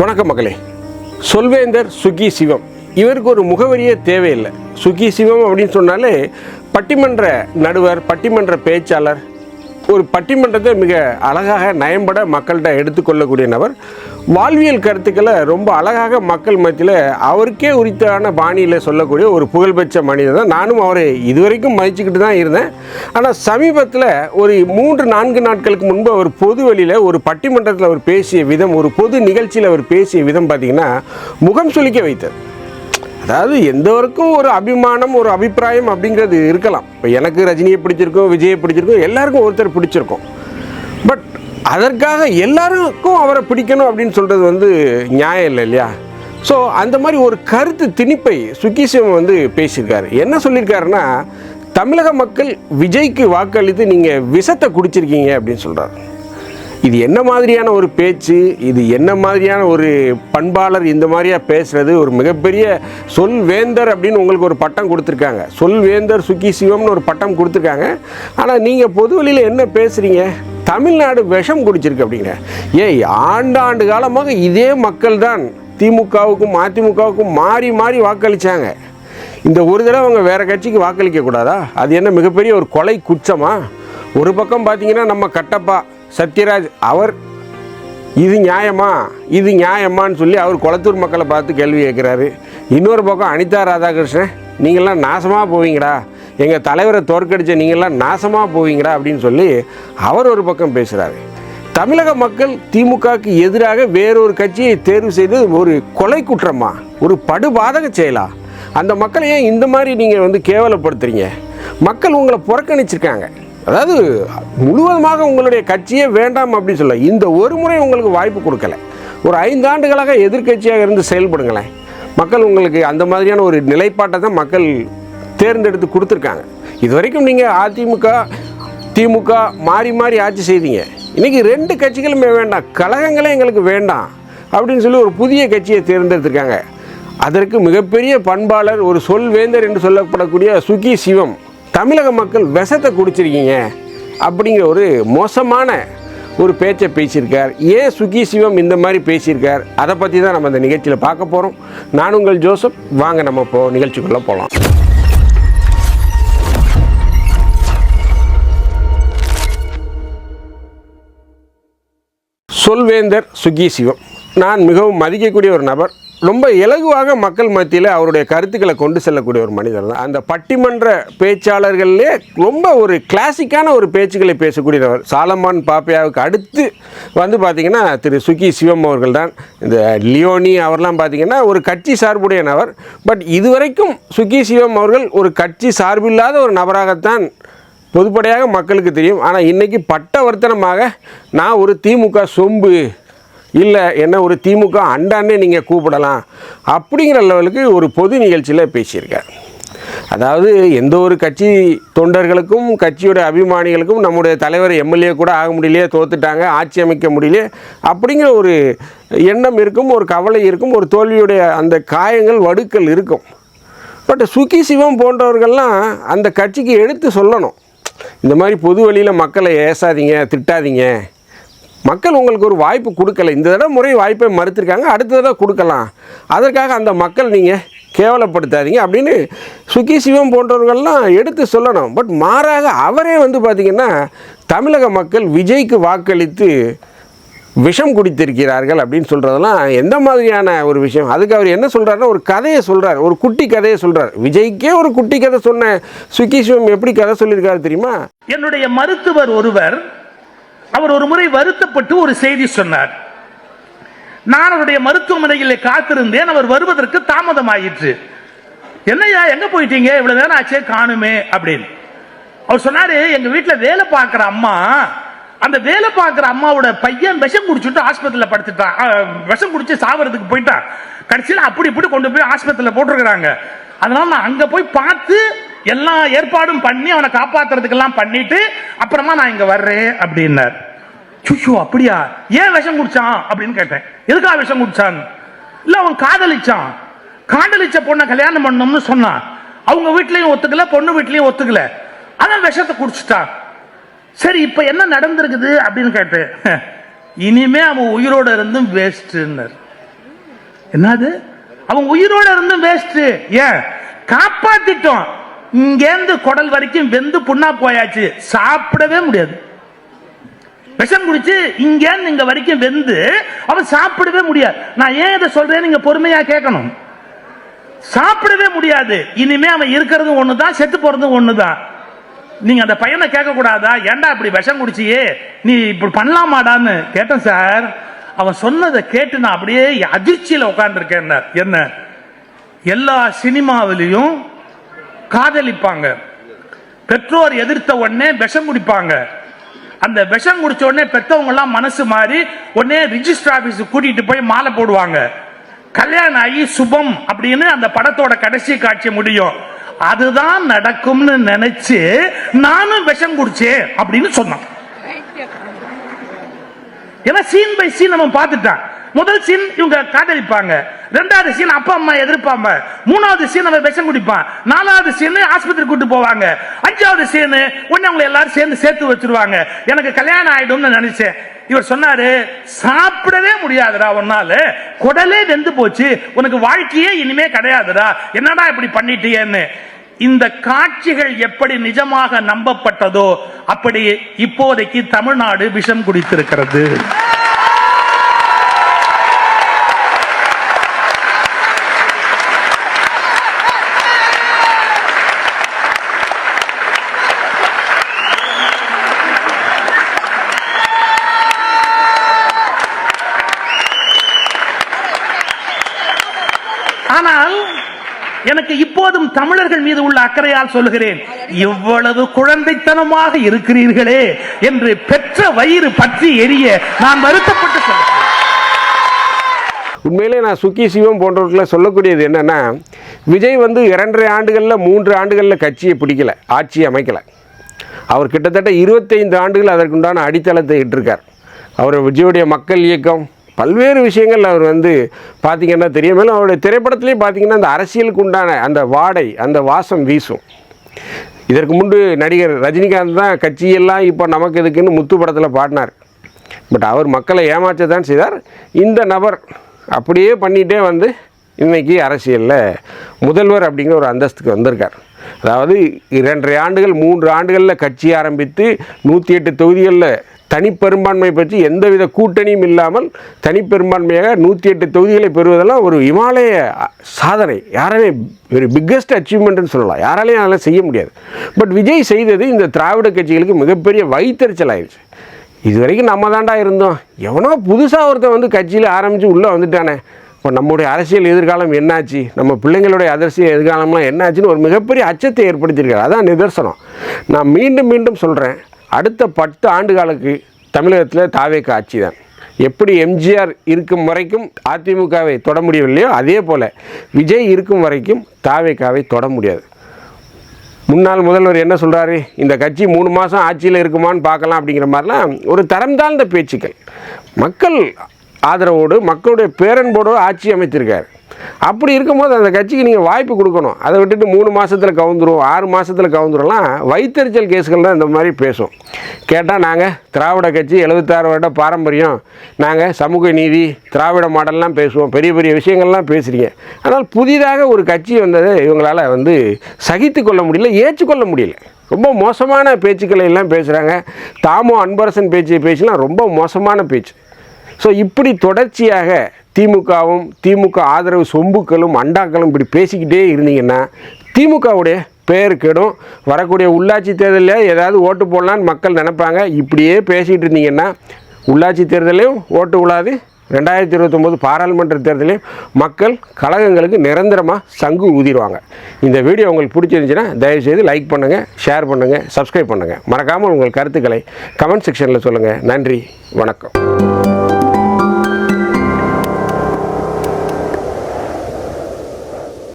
வணக்கம் மக்களே. சொல்வேந்தர் சுகி சிவம் இவருக்கு ஒரு முகவரியே தேவையில்லை. சுகி சிவம் அப்படின்னு சொன்னாலே பட்டிமன்ற நடுவர், பட்டிமன்ற பேச்சாளர், ஒரு பட்டிமன்றத்தை மிக அழகாக நயம்பட மக்கள்கிட்ட எடுத்துக்கொள்ளக்கூடிய நபர். வாழ்வியல் கருத்துக்களை ரொம்ப அழகாக மக்கள் மத்தியில் அவருக்கே உரித்தான பாணியில் சொல்லக்கூடிய ஒரு புகழ்பெற்ற மனிதர் தான். நானும் அவரை இதுவரைக்கும் மதிச்சுக்கிட்டு தான் இருந்தேன். ஆனால் சமீபத்தில் ஒரு 3-4 நாட்களுக்கு முன்பு அவர் பொது வெளியில் ஒரு பட்டிமன்றத்தில் அவர் பேசிய விதம், ஒரு பொது நிகழ்ச்சியில் அவர் பேசிய விதம் பார்த்திங்கன்னா முகம் சுளிக்க வைத்தது. அதாவது எந்தவருக்கும் ஒரு அபிமானம், ஒரு அபிப்பிராயம் அப்படிங்கிறது இருக்கலாம். இப்போ எனக்கு ரஜினியை பிடிச்சிருக்கும், விஜயை பிடிச்சிருக்கும், எல்லாருக்கும் ஒருத்தர் பிடிச்சிருக்கும். பட் அதற்காக எல்லாருக்கும் அவரை பிடிக்கணும் அப்படின்னு சொல்கிறது நியாயம் இல்லை இல்லையா? ஸோ அந்த மாதிரி ஒரு கருத்து திணிப்பை சுகி சிவம் பேசியிருக்காரு. என்ன சொல்லியிருக்காருன்னா, தமிழக மக்கள் விஜய்க்கு வாக்களித்து நீங்கள் விஷத்தை குடிச்சிருக்கீங்க அப்படின்னு சொல்கிறார். இது என்ன மாதிரியான ஒரு பேச்சு, இது என்ன மாதிரியான ஒரு பண்பாளர் இந்த மாதிரியா பேசுகிறது? ஒரு மிகப்பெரிய சொல்வேந்தர் அப்படின்னு உங்களுக்கு ஒரு பட்டம் கொடுத்துருக்காங்க. சொல்வேந்தர் சுகி சிவம்னு ஒரு பட்டம் கொடுத்துருக்காங்க. ஆனால் நீங்கள் பொதுவெளியில் என்ன பேசுகிறீங்க? தமிழ்நாடு விஷம் குடிச்சிருக்கு அப்படிங்கிற. ஆண்டாண்டு காலமாக இதே மக்கள் தான் திமுகவுக்கும் அதிமுகவுக்கும் மாறி மாறி வாக்களித்தாங்க. இந்த ஒரு தடவை அவங்க வேறு கட்சிக்கு வாக்களிக்கக்கூடாதா? அது என்ன மிகப்பெரிய ஒரு கொலை குற்றமா? ஒரு பக்கம் பார்த்தீங்கன்னா நம்ம கட்டப்பா சத்யராஜ் அவர் இது நியாயமா, இது நியாயமான்னு சொல்லி அவர் குளத்தூர் மக்களை பார்த்து கேள்வி கேட்குறாரு. இன்னொரு பக்கம் அனிதா ராதாகிருஷ்ணன், நீங்கள்லாம் நாசமாக போவீங்கடா, எங்கள் தலைவரை தோற்கடித்த நீங்கள்லாம் நாசமாக போவீங்கடா அப்படின்னு சொல்லி அவர் ஒரு பக்கம் பேசுகிறாரு. தமிழக மக்கள் திமுகவுக்கு எதிராக வேறொரு கட்சியை தேர்வு செய்து ஒரு கொலை குற்றமா, ஒரு படுபாதக செயலா? அந்த மக்களை ஏன் இந்த மாதிரி நீங்கள் கேவலப்படுத்துறீங்க? மக்கள் உங்களை புறக்கணிச்சிருக்காங்க. அதாவது முழுவதுமாக உங்களுடைய கட்சியே வேண்டாம் அப்படின்னு சொல்ல, இந்த ஒரு முறை உங்களுக்கு வாய்ப்பு கொடுக்கல. ஒரு 5 ஆண்டுகளாக எதிர்கட்சியாக இருந்து செயல்படுங்களேன். மக்கள் உங்களுக்கு அந்த மாதிரியான ஒரு நிலைப்பாட்டை தான் மக்கள் தேர்ந்தெடுத்து கொடுத்துருக்காங்க. இது வரைக்கும் நீங்கள் அதிமுக திமுக மாறி மாறி ஆட்சி செய்தீங்க. இன்றைக்கி 2 கட்சிகளுமே வேண்டாம், கழகங்களே எங்களுக்கு வேண்டாம் அப்படின்னு சொல்லி ஒரு புதிய கட்சியை தேர்ந்தெடுத்திருக்காங்க. அதற்கு மிகப்பெரிய பண்பாளர், ஒரு சொல்வேந்தர் என்று சொல்லப்படக்கூடிய சுகி சிவம், தமிழக மக்கள் விஷத்தை குடிச்சிருக்கீங்க அப்படிங்கிற ஒரு மோசமான ஒரு பேச்சை பேசியிருக்கார். ஏன் சுகி சிவம் இந்த மாதிரி பேசியிருக்கார், அதை பற்றி தான் நம்ம இந்த நிகழ்ச்சியில் பார்க்க போகிறோம். நான் உங்கள் ஜோசப். வாங்க நம்ம இப்போ நிகழ்ச்சிக்குள்ளே போகலாம். சொல்வேந்தர் சுகி சிவம் நான் மிகவும் மதிக்கக்கூடிய ஒரு நபர். ரொம்ப இலகுவாக மக்கள் மத்தியில் அவருடைய கருத்துக்களை கொண்டு செல்லக்கூடிய ஒரு மனிதர் தான். அந்த பட்டிமன்ற பேச்சாளர்களே ரொம்ப ஒரு கிளாசிக்கான ஒரு பேச்சுக்களை பேசக்கூடியவர். சாலமான் பாப்பையாவுக்கு அடுத்து பார்த்திங்கன்னா திரு சுகி சிவம் அவர்கள் தான். இந்த லியோனி அவர்லாம் பார்த்திங்கன்னா ஒரு கட்சி சார்புடைய நபர். பட் இதுவரைக்கும் சுகி சிவம் அவர்கள் ஒரு கட்சி சார்பில்லாத ஒரு நபராகத்தான் பொதுப்படையாக மக்களுக்கு தெரியும். ஆனால் இன்றைக்கி பட்டவர்த்தனமாக நான் ஒரு திமுக சொம்பு இல்லை, என்ன ஒரு திமுக அண்டான்னே நீங்கள் கூப்பிடலாம் அப்படிங்கிற லெவலுக்கு ஒரு பொது நிகழ்ச்சியில் பேசியிருக்கார். அதாவது எந்த ஒரு கட்சி தொண்டர்களுக்கும் கட்சியோட அபிமானிகளுக்கும் நம்முடைய தலைவர் எம்எல்ஏ கூட ஆக முடியலையே, தோத்துட்டாங்க, ஆட்சி அமைக்க முடியலையே அப்படிங்கிற ஒரு எண்ணம் இருக்கும், ஒரு கவலை இருக்கும், ஒரு தோல்வியுடைய அந்த காயங்கள் வடுக்கள் இருக்கும். பட் சுகி சிவம் போன்றவர்கள்லாம் அந்த கட்சிக்கு எடுத்து சொல்லணும், இந்த மாதிரி பொது வழியில் மக்களை ஏசாதீங்க, திட்டாதீங்க, மக்கள் உங்களுக்கு ஒரு வாய்ப்பு கொடுக்கல, இந்த தடவை முறை வாய்ப்பை மறுத்திருக்காங்க, அடுத்த தடவை கொடுக்கலாம், அதற்காக அந்த மக்கள் நீங்கள் கேவலப்படுத்தாதீங்க அப்படின்னு சுகி சிவம் போன்றவர்கள்லாம் எடுத்து சொல்லணும். பட் மாறாக அவரே பார்த்திங்கன்னா தமிழக மக்கள் விஜய்க்கு வாக்களித்து விஷம் குடித்திருக்கிறார்கள் அப்படின்னு சொல்கிறதெல்லாம் எந்த மாதிரியான ஒரு விஷயம்? அதுக்கு அவர் என்ன சொல்கிறாருன்னா, ஒரு கதையை சொல்கிறார், ஒரு குட்டி கதையை சொல்கிறார். விஜய்க்கே ஒரு குட்டி கதை சொன்ன சுகி சிவம் எப்படி கதை சொல்லியிருக்காரு தெரியுமா? என்னுடைய மருத்துவர் ஒருவர், அவர் ஒரு முறை வருத்தப்பட்டு ஒரு செய்தி சொன்னார். நான் அவருடைய மருத்துவமனையில் காத்திருந்தேன், அவர் வருவதற்கு தாமதமாயிற்று. என்னையா எங்க போயிட்டீங்க, இவ்வளவு நேரம் ஆச்சே காணுமே அப்படின்னு. அவர் சொன்னாரு, எங்க வீட்டுல வேலை பார்க்கிற அம்மா, அந்த வேலை பார்க்கிற அம்மாவோட பையன் விஷம் குடிச்சுட்டு ஆஸ்பத்திரியில படுத்துட்டான், விஷம் குடிச்சு சாவறதுக்கு போயிட்டான். கடைசியில் அப்படி இப்படி கொண்டு போய் ஆஸ்பத்திரியில போட்டிருக்கிறாங்க. அதனால நான் அங்க போய் பார்த்து எல்லா ஏற்பாடும் பண்ணி அவனை காப்பாத்துறதுக்கு எல்லாம் பண்ணிட்டு அப்புறமா நான் இங்க வர்றேன் அப்படின்னார். சுஷு அப்படியா, ஏன் விஷம் குடிச்சான் அப்படின்னு கேட்டேன். எதுக்காக விஷம் குடிச்சான்? இல்ல அவன் காதலிச்சான், காதலிச்ச பொண்ணை கல்யாணம் பண்ணணும்னு சொன்னான், அவங்க வீட்லயும் ஒத்துக்கல, பொண்ணு வீட்லயும் ஒத்துக்கல, அதான் விஷத்தை குடிச்சுட்டான். சரி இப்ப என்ன நடந்திருக்குது அப்படின்னு கேட்டேன். இனிமே அவன் உயிரோட இருந்தும் வேஸ்ட். என்னது அவன் உயிரோட இருந்தும் வேஸ்ட். ஏன் காப்பாத்திட்டோம், இங்கேருந்து குடல் வரைக்கும் வெந்து புண்ணா போயாச்சு, சாப்பிடவே முடியாது. விஷம் குடிச்சு இங்கேருந்து இங்க வரைக்கும் வெந்து அவன் சாப்பிடவே முடியாது. நான் ஏன் இதை சொல்றேன், நீங்க பொறுமையா கேட்கணும். சாப்பிடவே முடியாது. இனிமே அவன் இருக்கிறது ஒண்ணுதான், செத்து போறதும் ஒண்ணுதான். நீங்க அந்த பையனை கேட்க கூடாதா, ஏன்டா இப்படி விஷம் குடிச்சியே, நீ இப்படி பண்ணலாமாடான்னு கேட்டேன் சார். அவன் சொன்னதை கேட்டு நான் அப்படியே அதிர்ச்சியில உட்கார்ந்துருக்கேன். என்ன, எல்லா சினிமாவிலையும் காதலிப்பாங்க, பெற்றோர் எதிர்த்த உடனே விஷம் குடிப்பாங்க. அந்த விஷம் குடிச்ச உடனே பெற்றவங்க எல்லாம் மனசு மாறி உடனே ரிஜிஸ்டர் ஆபீஸ் கூட்டிட்டு போய் மாலை போடுவாங்க. கல்யாணம் ஆகி சுபம் அப்படின்னு அந்த படத்தோட கடைசி காட்சி முடியும். அதுதான் நடக்கும்னு நினைச்சு நானும் விஷம் குடிச்சேன் அப்படின்னு சொன்னான். ஏன்னா சீன் பை சீன் நம்ம பார்த்துட்டான். முதல் சீன் இவங்க காதலிப்பாங்க, ரெண்டாவது சீன் அப்பா அம்மா எதிர்ப்பாங்க, மூணாவது சீன் அவன் விஷம் குடிப்பான், நாலாவது சீன் ஆஸ்பத்திரி கூட்டு போவாங்க, அஞ்சாவது சீன் உடனே அவங்க எல்லாரும் சேர்த்து வச்சிருவாங்க. எனக்கு கல்யாணம் ஆயிடும்னு நினைச்சேன். இவர் சொன்னாரு, சாப்பிடவே முடியாதுடா, ஒன்னால குடலே வெந்து போச்சு, உனக்கு வாழ்க்கையே இனிமே கிடையாதுடா, என்னடா இப்படி பண்ணிட்டியேன்னு. இந்த காட்சிகள் எப்படி நிஜமாக நம்பப்பட்டதோ அப்படி இப்போதைக்கு தமிழ்நாடு விஷம் குடித்திருக்கிறது. ஆனால் எனக்கு இப்போதும் தமிழர்கள் மீது உள்ள அக்கறையால் சொல்லுகிறேன், இவ்வளவு குழந்தைத்தனமாக இருக்கிறீர்களே என்று பெற்ற வயிறு பற்றி எரிய நான் வருத்தப்பட்டு சொல்கிறேன். உண்மையிலே நான் சுக்கி சிவம் போன்றவர்களை சொல்லக்கூடியது என்னன்னா, விஜய் 2.5 ஆண்டுகளில் 3 ஆண்டுகளில் கட்சியை பிடிக்கல, ஆட்சியை அமைக்கலை. அவர் கிட்டத்தட்ட 25 ஆண்டுகள் அதற்குண்டான அடித்தளத்தை இட்டிருக்கார். அவர் விஜயுடைய மக்கள் இயக்கம் பல்வேறு விஷயங்கள் அவர் பார்த்திங்கன்னா தெரியும். மேலும் அவருடைய திரைப்படத்திலே பார்த்திங்கன்னா அந்த அரசியலுக்கு உண்டான அந்த வாடை, அந்த வாசம் வீசும். இதற்கு முன்பு நடிகர் ரஜினிகாந்த் தான் கட்சியெல்லாம் இப்போ நமக்கு எதுக்குன்னு முத்து படத்தில் பாடினார். பட் அவர் மக்களை ஏமாற்ற தான் செய்தார். இந்த நபர் அப்படியே பண்ணிகிட்டே இன்றைக்கி அரசியலில் முதல்வர் அப்படிங்கிற ஒரு அந்தஸ்துக்கு வந்திருக்கார். அதாவது 2.5 ஆண்டுகள் 3 ஆண்டுகளில் கட்சி ஆரம்பித்து 108 தொகுதிகளில் தனிப்பெரும்பான்மை பற்றி எந்தவித கூட்டணியும் இல்லாமல் தனிப்பெரும்பான்மையாக 108 தொகுதிகளை பெறுவதெல்லாம் ஒரு இமாலய சாதனை. யாராலே ஒரு பிக்கஸ்ட் அச்சீவ்மெண்ட்னு சொல்லலாம், யாராலையும் அதெல்லாம் செய்ய முடியாது. பட் விஜய் செய்தது இந்த திராவிட கட்சிகளுக்கு மிகப்பெரிய வைத்தறிச்சல் ஆயிடுச்சு. இது வரைக்கும் நம்ம தாண்டா இருந்தோம், எவனோ புதுசாக ஒருத்தன் கட்சியில் ஆரம்பித்து உள்ளே வந்துட்டானே, இப்போ நம்முடைய அரசியல் எதிர்காலம் என்னாச்சு, நம்ம பிள்ளைங்களுடைய அரசியல் எதிர்காலம்லாம் என்னாச்சுன்னு ஒரு மிகப்பெரிய அச்சத்தை ஏற்படுத்தியிருக்காரு. அதான் நிதர்சனம். நான் மீண்டும் மீண்டும் சொல்கிறேன், அடுத்த 10 ஆண்டுகளுக்கு தமிழகத்தில் தாவேக ஆட்சி தான். எப்படி எம்ஜிஆர் இருக்கும் வரைக்கும் அதிமுகவை தொட முடியவில்லையோ அதே போல் விஜய் இருக்கும் வரைக்கும் தாவேகாவை தொட முடியாது. முன்னாள் முதல்வர் என்ன சொல்கிறாரு, இந்த கட்சி 3 மாதம் ஆட்சியில் இருக்குமான்னு பார்க்கலாம் அப்படிங்கிற மாதிரிலாம் ஒரு தரம் தாழ்ந்த பேச்சுக்கள். மக்கள் ஆதரவோடு மக்களுடைய பேரன்போடு ஆட்சி அமைத்திருக்காரு. அப்படி இருக்கும்போது அந்த கட்சிக்கு நீங்கள் வாய்ப்பு கொடுக்கணும். அதை விட்டுட்டு 3 மாதத்தில் கவுந்துரும் 6 மாதத்தில் கவுந்துரும்லாம் வைத்தறிச்சல் கேஸுகள் தான் இந்த மாதிரி பேசும். கேட்டால் நாங்கள் திராவிட கட்சி 76 வருட பாரம்பரியம், நாங்கள் சமூக நீதி திராவிட மாடல்லாம் பேசுவோம், பெரிய பெரிய விஷயங்கள்லாம் பேசுகிறீங்க. ஆனால் புதிதாக ஒரு கட்சி வந்ததை இவங்களால் சகித்து கொள்ள முடியல, ஏற்றுக்கொள்ள முடியல. ரொம்ப மோசமான பேச்சுக்களை எல்லாம் பேசுகிறாங்க. தாமோ அன்பரசன் பேச்செல்லாம் ரொம்ப மோசமான பேச்சு. ஸோ இப்படி தொடர்ச்சியாக திமுகவும் திமுக ஆதரவு சொம்புக்களும் அண்டாக்களும் இப்படி பேசிக்கிட்டே இருந்தீங்கன்னா திமுகவுடைய பேர் கெடும். வரக்கூடிய உள்ளாட்சி தேர்தலில் ஏதாவது ஓட்டு போடலான்னு மக்கள் நினைப்பாங்க. இப்படியே பேசிகிட்டு இருந்தீங்கன்னா உள்ளாட்சி தேர்தலையும் ஓட்டு விழாது, 2029 பாராளுமன்ற தேர்தலையும் மக்கள் கழகங்களுக்கு நிரந்தரமாக சங்கு ஊதிடுவாங்க. இந்த வீடியோ உங்களுக்கு பிடிச்சிருந்துச்சுன்னா தயவுசெய்து லைக் பண்ணுங்கள், ஷேர் பண்ணுங்கள், சப்ஸ்கிரைப் பண்ணுங்கள். மறக்காமல் உங்கள் கருத்துக்களை கமெண்ட் செக்ஷனில் சொல்லுங்கள். நன்றி, வணக்கம்.